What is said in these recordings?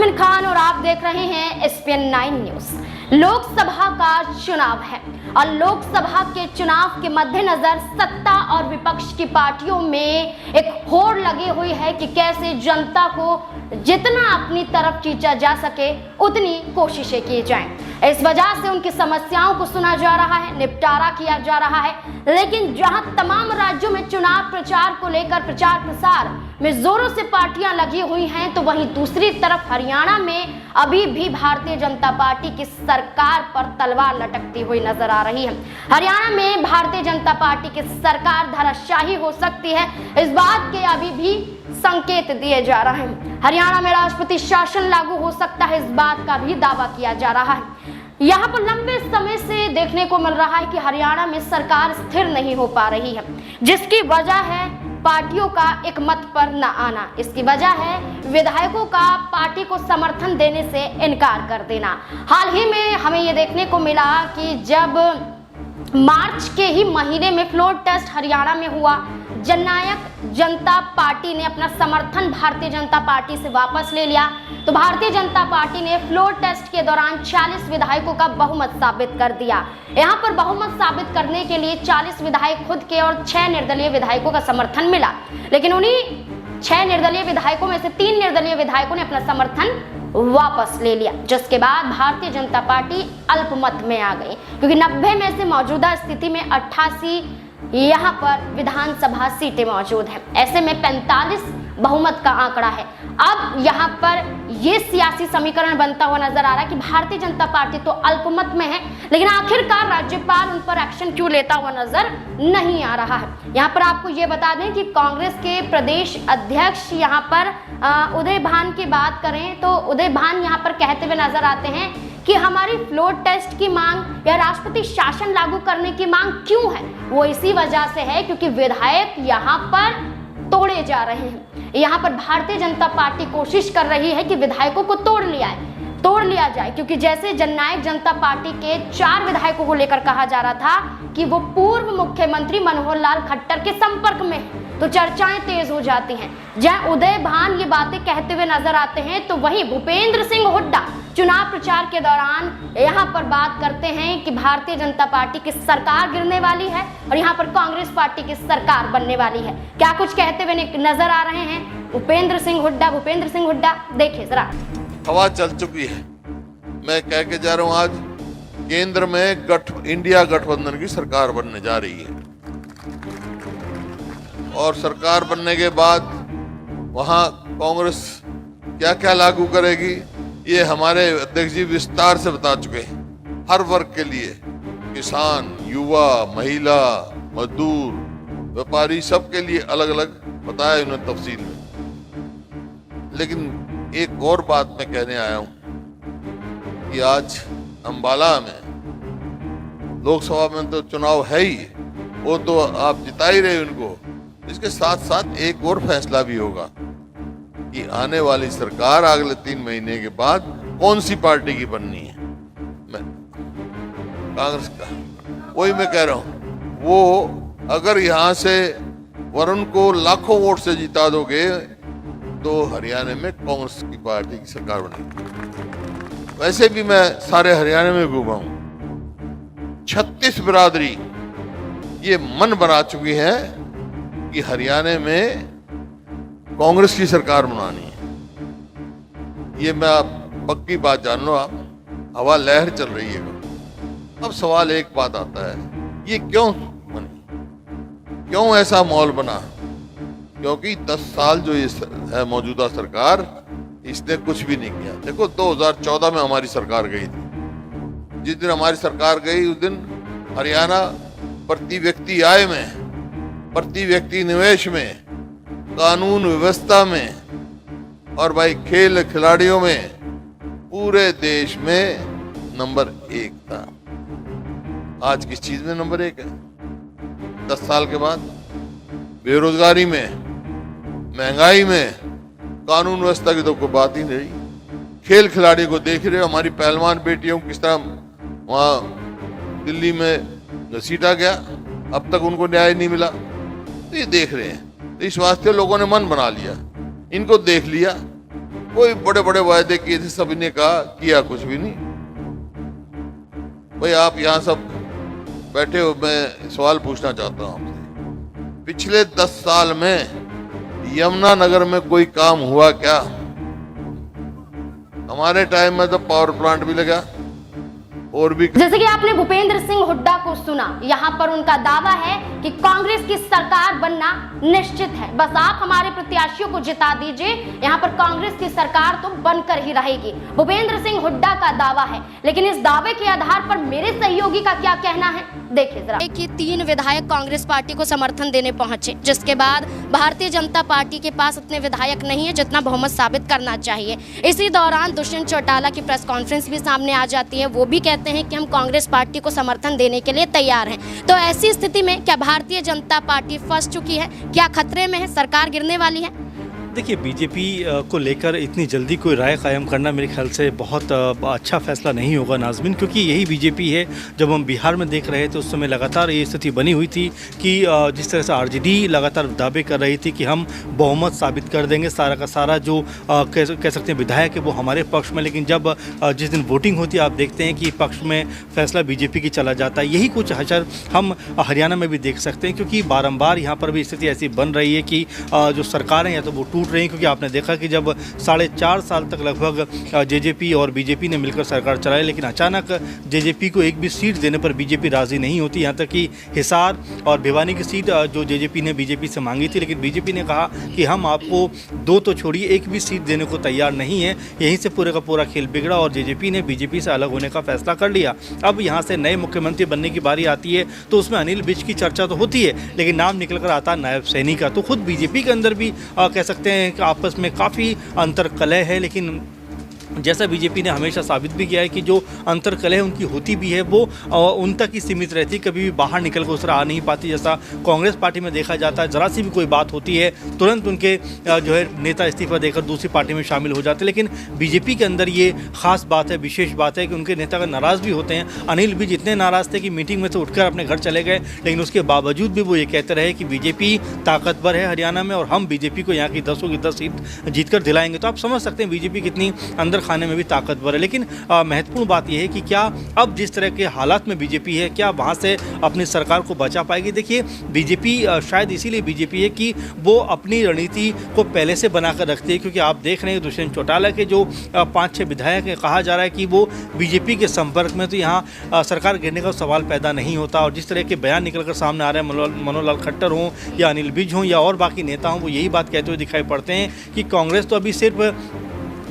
मोमिन खान और आप देख रहे हैं SPN 9 न्यूज। लोकसभा का चुनाव है और लोकसभा के चुनाव के मद्देनजर सत्ता और विपक्ष की पार्टियों में एक होड़ लगी हुई है कि कैसे जनता को जितना अपनी तरफ खींचा जा सके उतनी कोशिशें की जाएं। इस वजह से उनकी समस्याओं को सुना जा रहा है, निपटारा किया जा रहा है। लेकिन जहां तमाम राज्यों में चुनाव प्रचार को लेकर प्रचार प्रसार में जोरों से पार्टियां लगी हुई हैं, तो वहीं दूसरी तरफ हरियाणा में अभी भी भारतीय जनता पार्टी की सरकार पर तलवार लटकती हुई नजर आ रही है। हरियाणा में भारतीय जनता पार्टी की सरकार धराशायी हो सकती है, इस बात के अभी भी संकेत दिए जा रहे हैं। हरियाणा में राष्ट्रपति शासन लागू हो सकता है, इस बात का भी दावा किया जा रहा है। यहाँ पर लंबे समय से देखने को मिल रहा है कि हरियाणा में सरकार स्थिर नहीं हो पा रही है, जिसकी वजह है पार्टियों का एक मत पर न आना। इसकी वजह है विधायकों का पार्टी को समर्थन देने से इनकार कर देना। हाल ही में हमें यह देखने को मिला कि जब मार्च के ही महीने में फ्लोर टेस्ट हरियाणा में हुआ, जननायक जनता पार्टी ने अपना समर्थन भारतीय जनता पार्टी से वापस ले लिया, तो भारतीय जनता पार्टी ने फ्लोर टेस्ट के दौरान 40 विधायकों का बहुमत साबित कर दिया। यहां पर बहुमत साबित करने के लिए 40 विधायक खुद के और 6 निर्दलीय विधायकों का समर्थन मिला, लेकिन उन्हीं 6 निर्दलीय विधायकों में से 3 निर्दलीय विधायकों ने अपना समर्थन वापस ले लिया, जिसके बाद भारतीय जनता पार्टी अल्पमत में आ गई, क्योंकि 90 में से मौजूदा स्थिति में 88 यहाँ पर विधानसभा सीटें मौजूद हैं। ऐसे में 45 बहुमत का आंकड़ा है। अब यहाँ पर ये सियासी समीकरण बनता हुआ नजर आ रहा है कि भारतीय जनता पार्टी तो अल्पमत में है, लेकिन आखिरकार राज्यपाल उन पर एक्शन क्यों लेता हुआ नजर नहीं आ रहा है। यहाँ पर आपको ये बता दें कि कांग्रेस के प्रदेश अध्यक्ष यहाँ पर उदय भान की बात करें तो उदय भान यहाँ पर कहते हुए नजर आते हैं कि हमारी फ्लोर टेस्ट की मांग या राष्ट्रपति शासन लागू करने की मांग क्यों है, वो इसी वजह से है क्योंकि विधायक यहाँ पर तोड़े जा रहे हैं। यहाँ पर भारतीय जनता पार्टी कोशिश कर रही है कि विधायकों को तोड़ लिया जाए, क्योंकि जैसे जननायक जनता पार्टी के 4 विधायकों को लेकर कहा जा रहा था कि वो पूर्व मुख्यमंत्री मनोहर लाल खट्टर के संपर्क में है, तो चर्चाएं तेज हो जाती हैं। जहां उदय भान ये बातें कहते हुए नजर आते हैं, तो वहीं भूपेंद्र सिंह हुड्डा चुनाव प्रचार के दौरान यहाँ पर बात करते हैं कि भारतीय जनता पार्टी की सरकार गिरने वाली है और यहाँ पर कांग्रेस पार्टी की सरकार बनने वाली है। क्या कुछ कहते हुए नजर आ रहे हैं भूपेंद्र सिंह हुड्डा, देखिए जरा। हवा चल चुकी है। मैं कह के जा रहा हूँ, आज केंद्र में इंडिया गठबंधन की सरकार बनने जा रही है और सरकार बनने के बाद वहां कांग्रेस क्या क्या लागू करेगी ये हमारे अध्यक्ष जी विस्तार से बता चुके हैं। हर वर्ग के लिए, किसान, युवा, महिला, मजदूर, व्यापारी, सबके लिए अलग अलग बताया उन्होंने तफसील में। लेकिन एक और बात मैं कहने आया हूं कि आज अंबाला में लोकसभा में तो चुनाव है ही, वो तो आप जिता ही रहे उनको। इसके साथ साथ एक और फैसला भी होगा कि आने वाली सरकार अगले 3 महीने के बाद कौन सी पार्टी की बननी है। मैं कांग्रेस का, वही मैं कह रहा हूं, वो अगर यहां से वरुण को लाखों वोट से जिता दोगे तो हरियाणा में कांग्रेस की पार्टी की सरकार बनेगी। वैसे भी मैं सारे हरियाणा में घूमा हूं, 36 बिरादरी ये मन बना चुकी है कि हरियाणा में कांग्रेस की सरकार बनानी है। ये मैं आप पक्की बात जान लो, आप हवा लहर चल रही है। अब सवाल एक बात आता है, ये क्यों बनी, क्यों ऐसा माहौल बना? क्योंकि 10 साल जो ये है मौजूदा सरकार, इसने कुछ भी नहीं किया। देखो 2014 में हमारी सरकार गई थी। जिस दिन हमारी सरकार गई उस दिन हरियाणा प्रति व्यक्ति आय में, प्रति व्यक्ति निवेश में, कानून व्यवस्था में और भाई खेल खिलाड़ियों में पूरे देश में नंबर 1 था। आज किस चीज में नंबर 1 है? 10 साल के बाद बेरोजगारी में, महंगाई में, कानून व्यवस्था की तो कोई बात ही नहीं। खेल खिलाड़ी को देख रहे हो, हमारी पहलवान बेटियों किस तरह वहां दिल्ली में घसीटा गया, अब तक उनको न्याय नहीं मिला। तो ये देख रहे हैं, तो इस वास्ते लोगों ने मन बना लिया, इनको देख लिया कोई बड़े बड़े वायदे किए थे, सभी ने कहा, किया कुछ भी नहीं। भाई आप यहाँ सब बैठे हो, मैं सवाल पूछना चाहता हूँ आपसे, पिछले 10 साल में यमुनानगर में कोई काम हुआ क्या? हमारे टाइम में तो पावर प्लांट भी लगा और भी। जैसे कि आपने भूपेंद्र सिंह हुड्डा को सुना, यहाँ पर उनका दावा है कि कांग्रेस की सरकार बनना निश्चित है, बस आप हमारे प्रत्याशियों को जिता दीजिए, यहाँ पर कांग्रेस की सरकार तो बनकर ही रहेगी। भूपेंद्र सिंह हुड्डा का दावा है, लेकिन इस दावे के आधार पर मेरे सहयोगी का क्या कहना है, देखिए जरा। कि 3 विधायक कांग्रेस पार्टी को समर्थन देने पहुंचे, जिसके बाद भारतीय जनता पार्टी के पास उतने विधायक नहीं है जितना बहुमत साबित करना चाहिए। इसी दौरान दुष्यंत चौटाला की प्रेस कॉन्फ्रेंस भी सामने आ जाती है, वो भी कहते हैं कि हम कांग्रेस पार्टी को समर्थन देने के लिए तैयार हैं। तो ऐसी स्थिति में क्या भारतीय जनता पार्टी फंस चुकी है? क्या खतरे में है? सरकार गिरने वाली है? देखिए, बीजेपी को लेकर इतनी जल्दी कोई राय कायम करना मेरे ख्याल से बहुत अच्छा फैसला नहीं होगा नाज़मीन, क्योंकि यही बीजेपी है। जब हम बिहार में देख रहे थे उस समय लगातार ये स्थिति बनी हुई थी कि जिस तरह से आरजेडी लगातार दावे कर रही थी कि हम बहुमत साबित कर देंगे, सारा का सारा जो कह सकते हैं विधायक है वो हमारे पक्ष में, लेकिन जब जिस दिन वोटिंग होती है आप देखते हैं कि पक्ष में फैसला बीजेपी की चला जाता है। यही कुछ असर हम हरियाणा में भी देख सकते हैं, क्योंकि बारंबार यहाँ पर भी स्थिति ऐसी बन रही है कि जो सरकारें या तो वो टूट रही, क्योंकि आपने देखा कि जब 4.5 साल तक लगभग जेजेपी और बीजेपी ने मिलकर सरकार चलाई, लेकिन अचानक जेजेपी को एक भी सीट देने पर बीजेपी राजी नहीं होती। यहाँ तक कि हिसार और भिवानी की सीट जो जेजेपी ने बीजेपी से मांगी थी, लेकिन बीजेपी ने कहा कि हम आपको 2 तो छोड़िए, एक भी सीट देने को तैयार नहीं है। यहीं से पूरे का पूरा खेल बिगड़ा और जेजेपी ने बीजेपी से अलग होने का फैसला कर लिया। अब यहाँ से नए मुख्यमंत्री बनने की बारी आती है तो उसमें अनिल विज की चर्चा तो होती है, लेकिन नाम निकल कर आता नायब सैनी का। तो खुद बीजेपी के अंदर भी कह सकते हैं कि आपस में काफ़ी अंतर्कलह है, लेकिन जैसा बीजेपी ने हमेशा साबित भी किया है कि जो अंतर्कलह उनकी होती भी है वो उन तक ही सीमित रहती है, कभी भी बाहर निकल कर उस तरह आ नहीं पाती। जैसा कांग्रेस पार्टी में देखा जाता है, ज़रा सी भी कोई बात होती है तुरंत उनके जो है नेता इस्तीफा देकर दूसरी पार्टी में शामिल हो जाते हैं। लेकिन बीजेपी के अंदर ये खास बात है, विशेष बात है कि उनके नेता का नाराज़ भी होते हैं। अनिल विज इतने नाराज़ थे कि मीटिंग में से उठकर अपने घर चले गए, लेकिन उसके बावजूद भी वो ये कहते रहे कि बीजेपी ताकतवर है हरियाणा में और हम बीजेपी को यहाँ की 10 की 10 सीट जीत कर दिलाएंगे। तो आप समझ सकते हैं बीजेपी कितनी अंदर खाने में भी ताकतवर है। लेकिन महत्वपूर्ण बात यह है कि क्या अब जिस तरह के हालात में बीजेपी है, क्या वहां से अपनी सरकार को बचा पाएगी? देखिए, बीजेपी शायद इसीलिए बीजेपी है कि वो अपनी रणनीति को पहले से बनाकर रखती है, क्योंकि आप देख रहे हैं दुष्यंत चौटाला के जो 5-6 विधायक हैं, कहा जा रहा है कि वो बीजेपी के संपर्क में, तो यहाँ सरकार गिरने का सवाल पैदा नहीं होता। और जिस तरह के बयान निकलकर सामने आ रहे हैं, मनोहर खट्टर हों या अनिल विज हों या और बाकी नेता हों, वो यही बात कहते हुए दिखाई पड़ते हैं कि कांग्रेस तो अभी सिर्फ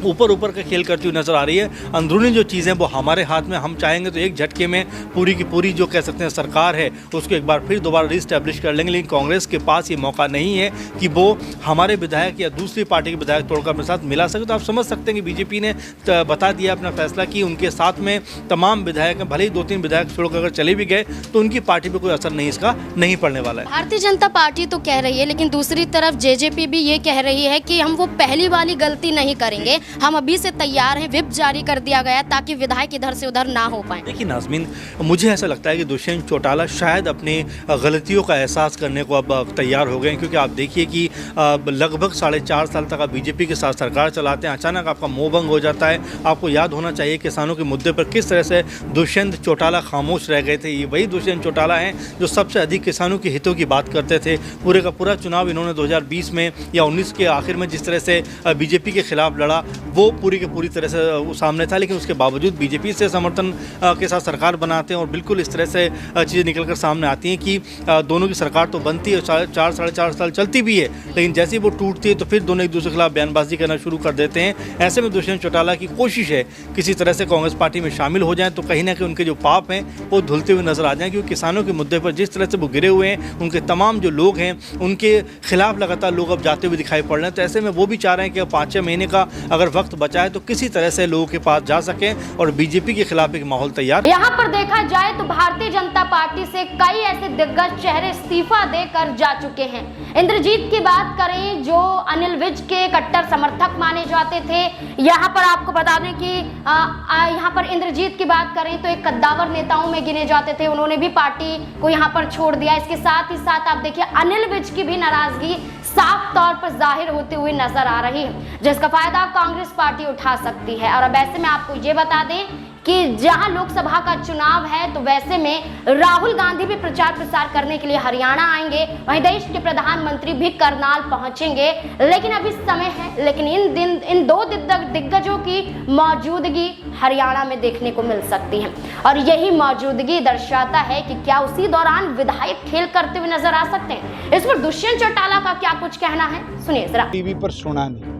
ऊपर का खेल करती हुई नजर आ रही है, अंदरूनी जो चीज़ें वो हमारे हाथ में, हम चाहेंगे तो एक झटके में पूरी की पूरी जो कह सकते हैं सरकार है उसको एक बार फिर दोबारा रीस्टैब्लिश कर लेंगे। लेकिन कांग्रेस के पास ये मौका नहीं है कि वो हमारे विधायक या दूसरी पार्टी के विधायक तोड़कर अपने साथ मिला सके। तो आप समझ सकते हैं कि बीजेपी ने बता दिया अपना फैसला कि उनके साथ में तमाम विधायक हैं, भले ही 2-3 विधायक छोड़कर अगर चले भी गए तो उनकी पार्टी पर कोई असर नहीं इसका नहीं पड़ने वाला है। भारतीय जनता पार्टी तो कह रही है, लेकिन दूसरी तरफ जेजेपी भी ये कह रही है कि हम वो पहली वाली गलती नहीं करेंगे, हम अभी से तैयार हैं। विप जारी कर दिया गया ताकि विधायक इधर से उधर ना हो पाए। देखिए नाज़मीन, मुझे ऐसा लगता है कि दुष्यंत चौटाला शायद अपनी गलतियों का एहसास करने को अब तैयार हो गए, क्योंकि आप देखिए कि लगभग 4.5 साल तक आप बीजेपी के साथ सरकार चलाते हैं, अचानक आपका मोह भंग हो जाता है। आपको याद होना चाहिए किसानों के मुद्दे पर किस तरह से दुष्यंत चौटाला खामोश रह गए थे। ये वही दुष्यंत चौटाला हैं जो सबसे अधिक किसानों के हितों की बात करते थे। पूरे का पूरा चुनाव इन्होंने 2020 में या 19 के आखिर में जिस तरह से बीजेपी के खिलाफ लड़ा, वो पूरी के पूरी तरह से सामने था। लेकिन उसके बावजूद बीजेपी से समर्थन के साथ सरकार बनाते हैं और बिल्कुल इस तरह से चीज़ें निकलकर सामने आती हैं कि दोनों की सरकार तो बनती है, 4-4.5 साल चलती भी है, लेकिन जैसे ही वो टूटती है तो फिर दोनों एक दूसरे के खिलाफ बयानबाजी करना शुरू कर देते हैं। ऐसे में दुष्यंत चौटाला की कोशिश है किसी तरह से कांग्रेस पार्टी में शामिल हो जाएं, तो कहीं ना कहीं उनके जो पाप हैं वो धुलते हुए नजर आ जाएं, क्योंकि किसानों के मुद्दे पर जिस तरह से वो गिरे हुए हैं, उनके तमाम जो लोग हैं उनके खिलाफ लगातार लोग अब जाते हुए दिखाई पड़ रहे हैं। तो ऐसे में वो भी चाह रहे हैं कि 5-6 महीने का अगर वक्त बचा है तो किसी तरह से लोगों के पास जा सकें और बीजेपी के खिलाफ एक माहौल तैयार। यहाँ पर देखा जाए तो भारतीय जनता पार्टी से कई ऐसे दिग्गज चेहरे इस्तीफा देकर जा चुके हैं। इंद्रजीत की बात करें जो अनिल विज के कट्टर समर्थक माने जाते थे, यहाँ पर आपको बता दें कि यहाँ पर इंद्रजीत की बात करें तो एक कद्दावर नेताओं में गिने जाते थे, उन्होंने भी पार्टी को यहाँ पर छोड़ दिया। इसके साथ ही साथ आप देखिए अनिल विज की भी नाराजगी साफ तौर पर जाहिर होते हुए नजर आ रही है, जिसका फायदा कांग्रेस पार्टी उठा सकती है। और अब ऐसे में आपको ये बता दें कि जहां लोकसभा का चुनाव है तो वैसे में राहुल गांधी भी प्रचार प्रसार करने के लिए हरियाणा आएंगे, वहीं देश के प्रधानमंत्री भी करनाल पहुंचेंगे। लेकिन अभी समय है, लेकिन इन दो दिग्गजों की मौजूदगी हरियाणा में देखने को मिल सकती है और यही मौजूदगी दर्शाता है कि क्या उसी दौरान विधायक खेल करते हुए नजर आ सकते हैं। इस पर दुष्यंत चौटाला का क्या कुछ कहना है, सुनिए जरा। टीवी पर सुना नहीं,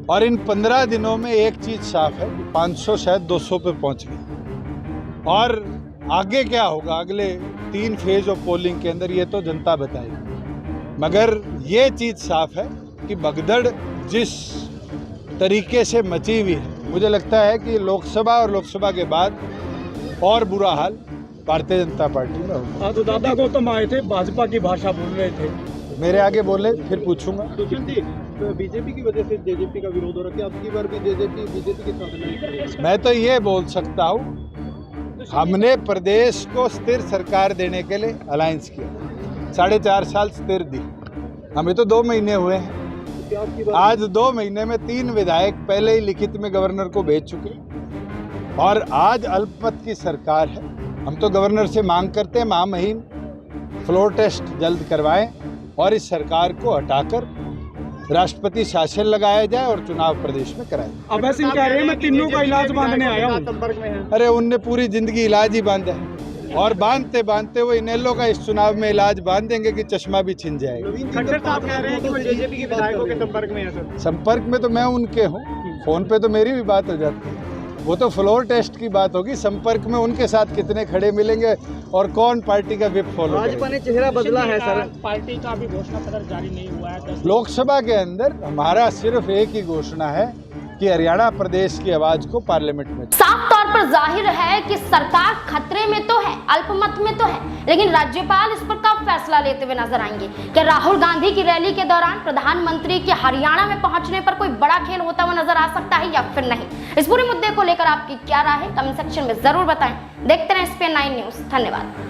और इन 15 दिनों में एक चीज साफ है कि 500 शायद 200 पे पहुंच गई, और आगे क्या होगा अगले 3 फेज ऑफ पोलिंग के अंदर ये तो जनता बताएगी। मगर ये चीज साफ है कि भगदड़ जिस तरीके से मची हुई है, मुझे लगता है कि लोकसभा और लोकसभा के बाद और बुरा हाल भारतीय जनता पार्टी में होगा। तो दादा गौतम आए थे, भाजपा की भाषा बोल रहे थे, मेरे आगे बोले फिर पूछूंगा। तो बीजेपी की वजह से जेजेपी का विरोध हो रहा है, अब की बार भी बीजेपी के साथ नहीं करेगी। मैं तो ये बोल सकता हूँ, हमने प्रदेश को स्थिर सरकार देने के लिए अलायंस किया, 4.5 साल स्थिर दी, हमें तो 2 महीने हुए हैं। आज 2 महीने में 3 विधायक पहले ही लिखित में गवर्नर को भेज चुके, और आज अल्पमत की सरकार है। हम तो गवर्नर से मांग करते हैं महामहिम फ्लोर टेस्ट जल्द करवाएं और इस सरकार को हटाकर राष्ट्रपति शासन लगाया जाए और चुनाव प्रदेश में कराए। अभय सिंह कह रहे हैं मैं तीनों का इलाज बांधने आया हूं। अरे उनने पूरी जिंदगी इलाज ही बांधा है, और बांधते बांधते वो इनेलो का इस चुनाव में इलाज बांध देंगे कि चश्मा भी छिन जाएगा। खट्टर साहब कह रहे हैं कि वो जेजेपी के विधायकों के संपर्क में है सर। संपर्क में तो मैं उनके हूँ, फोन पे तो मेरी भी बात हो जाती है, वो तो फ्लोर टेस्ट की बात होगी। संपर्क में उनके साथ कितने खड़े मिलेंगे और कौन पार्टी का विप फॉलो करेगा। भाजपा ने चेहरा बदला है सर, पार्टी का अभी घोषणा पत्र जारी नहीं हुआ है। लोकसभा के अंदर हमारा सिर्फ एक ही घोषणा है कि हरियाणा प्रदेश की आवाज को पार्लियामेंट में। साफ तौर पर जाहिर है कि सरकार खतरे में तो है, अल्पमत में तो है, लेकिन राज्यपाल इस पर कब फैसला लेते हुए नजर आएंगे। क्या राहुल गांधी की रैली के दौरान प्रधानमंत्री के हरियाणा में पहुंचने पर कोई बड़ा खेल होता हुआ नजर आ सकता है या फिर नहीं। इस पूरे मुद्दे को लेकर आपकी क्या राय है, कमेंट सेक्शन में जरूर बताएं। देखते रहें SPN9 न्यूज। धन्यवाद।